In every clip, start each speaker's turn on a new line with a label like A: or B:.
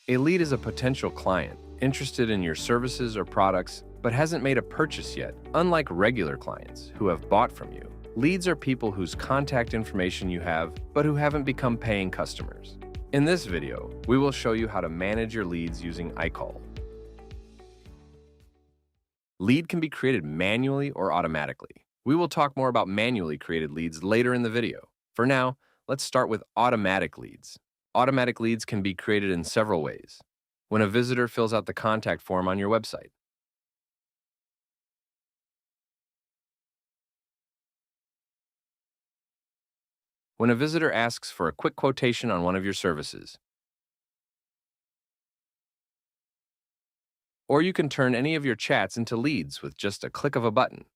A: A lead is a potential client interested in your services or products but hasn't made a purchase yet, unlike regular clients who have bought from you. Leads are people whose contact information you have but who haven't become paying customers. In this video, we will show you how to manage your leads using IKOL. Lead can be created manually or automatically. We will talk more about manually created leads later in the video. For now, let's start with automatic leads. Automatic leads can be created in several ways. When a visitor fills out the contact form on your website, when a visitor asks for a quick quotation on one of your services, or you can turn any of your chats into leads with just a click of a button.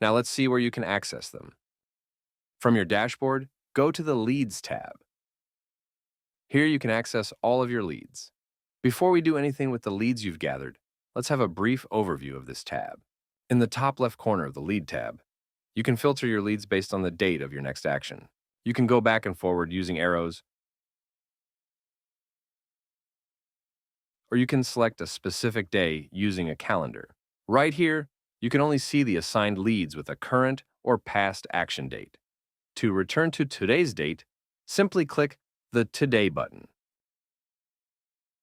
A: Now let's see where you can access them. From your dashboard, go to the Leads tab. Here you can access all of your leads. Before we do anything with the leads you've gathered, let's have a brief overview of this tab. In the top left corner of the Lead tab, you can filter your leads based on the date of your next action. You can go back and forward using arrows, or you can select a specific day using a calendar. Right here, you can only see the assigned leads with a current or past action date. To return to today's date, simply click the Today button.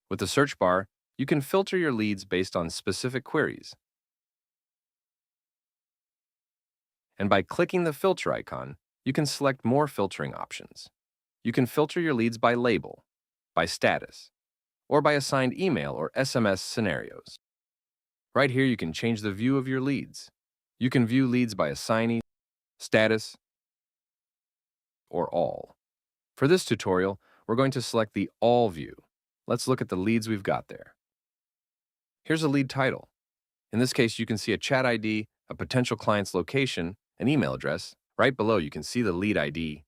A: With the search bar, you can filter your leads based on specific queries. And by clicking the filter icon, you can select more filtering options. You can filter your leads by label, by status, or by assigned email or SMS scenarios. Right here, you can change the view of your leads. You can view leads by assignee, status, or all. For this tutorial, we're going to select the All view. Let's look at the leads we've got there. Here's a lead title. In this case, you can see a chat ID, a potential client's location, an email address. Right below, you can see the lead ID,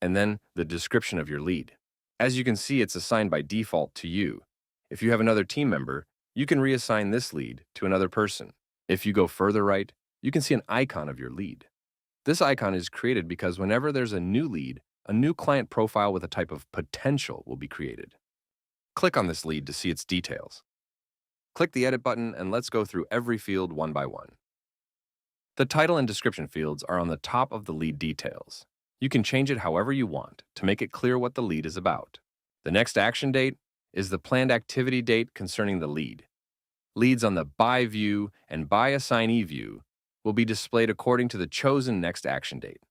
A: and then the description of your lead. As you can see, it's assigned by default to you. If you have another team member, you can reassign this lead to another person. If you go further right, you can see an icon of your lead. This icon is created because whenever there's a new lead, a new client profile with a type of potential will be created. Click on this lead to see its details. Click the Edit button and let's go through every field one by one. The title and description fields are on the top of the lead details. You can change it however you want to make it clear what the lead is about. The next action date is the planned activity date concerning the lead. Leads on the By view and By assignee view will be displayed according to the chosen next action date.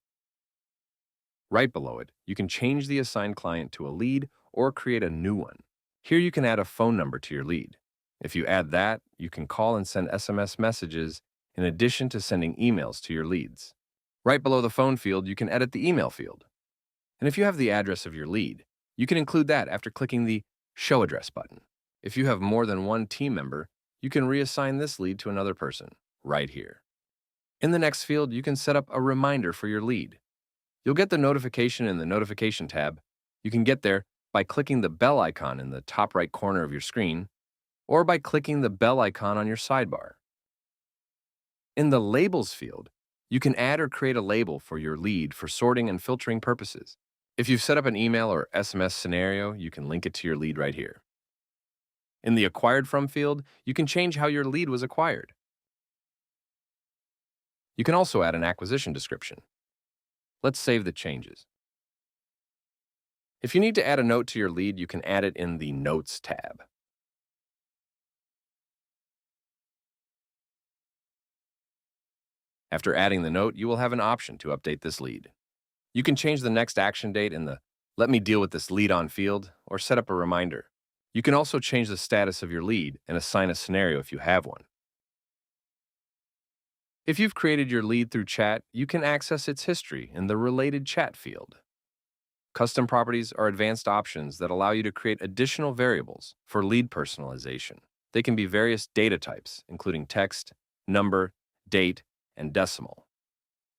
A: Right below it, you can change the assigned client to a lead or create a new one. Here you can add a phone number to your lead. If you add that, you can call and send SMS messages in addition to sending emails to your leads. Right below the phone field, you can edit the email field. And if you have the address of your lead, you can include that after clicking the Show Address button. If you have more than one team member, you can reassign this lead to another person, right here. In the next field, you can set up a reminder for your lead. You'll get the notification in the Notification tab. You can get there by clicking the bell icon in the top right corner of your screen, or by clicking the bell icon on your sidebar. In the Labels field, you can add or create a label for your lead for sorting and filtering purposes. If you've set up an email or SMS scenario, you can link it to your lead right here. In the Acquired From field, you can change how your lead was acquired. You can also add an acquisition description. Let's save the changes. If you need to add a note to your lead, you can add it in the Notes tab. After adding the note, you will have an option to update this lead. You can change the next action date in the Let me deal with this lead on field, or set up a reminder. You can also change the status of your lead and assign a scenario if you have one. If you've created your lead through chat, you can access its history in the Related Chat field. Custom properties are advanced options that allow you to create additional variables for lead personalization. They can be various data types, including text, number, date, and decimal.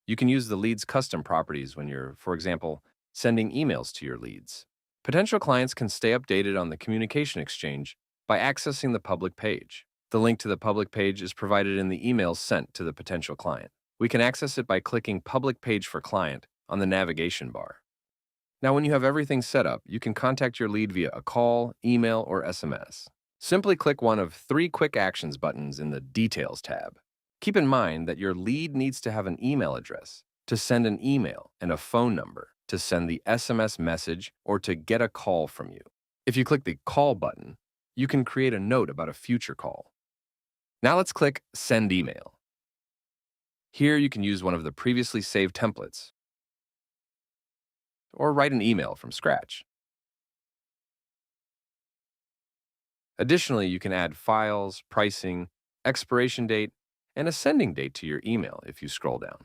A: You can use the lead's custom properties when you're, for example, sending emails to your leads. Potential clients can stay updated on the communication exchange by accessing the public page. The link to the public page is provided in the emails sent to the potential client. We can access it by clicking Public Page for Client on the navigation bar. Now, when you have everything set up, you can contact your lead via a call, email, or SMS. Simply click one of 3 quick actions buttons in the Details tab. Keep in mind that your lead needs to have an email address to send an email and a phone number to send the SMS message or to get a call from you. If you click the Call button, you can create a note about a future call. Now let's click Send Email. Here you can use one of the previously saved templates or write an email from scratch. Additionally, you can add files, pricing, expiration date, and a sending date to your email if you scroll down.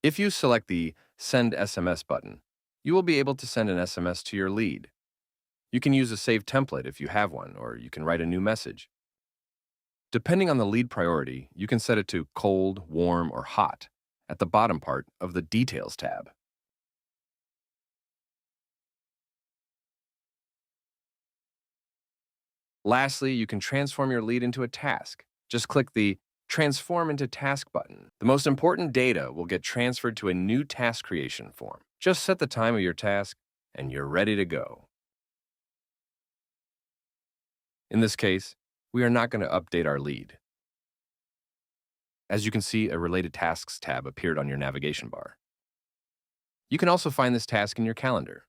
A: If you select the Send SMS button, you will be able to send an SMS to your lead. You can use a saved template if you have one, or you can write a new message. Depending on the lead priority, you can set it to cold, warm, or hot at the bottom part of the Details tab. Lastly, you can transform your lead into a task. Just click the Transform into Task button. The most important data will get transferred to a new task creation form. Just set the time of your task, and you're ready to go. In this case, we are not going to update our lead. As you can see, a Related Tasks tab appeared on your navigation bar. You can also find this task in your calendar.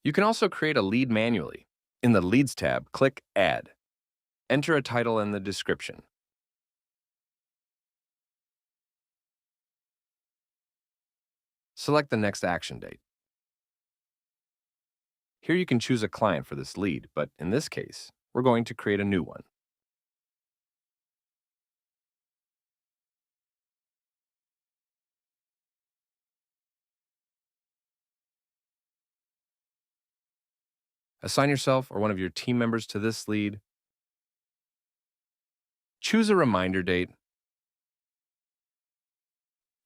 A: You can also create a lead manually. In the Leads tab, click Add. Enter a title and the description. Select the next action date. Here you can choose a client for this lead, but in this case, we're going to create a new one. Assign yourself or one of your team members to this lead. Choose a reminder date,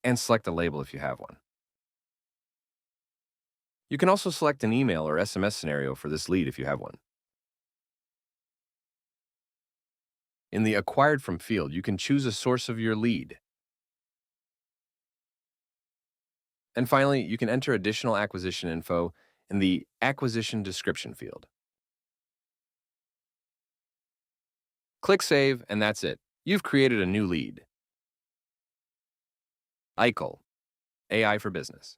A: and select a label if you have one. You can also select an email or SMS scenario for this lead if you have one. In the Acquired From field, you can choose a source of your lead. And finally, you can enter additional acquisition info in the Acquisition Description field. Click Save, and that's it. You've created a new lead. IKOL, AI for Business.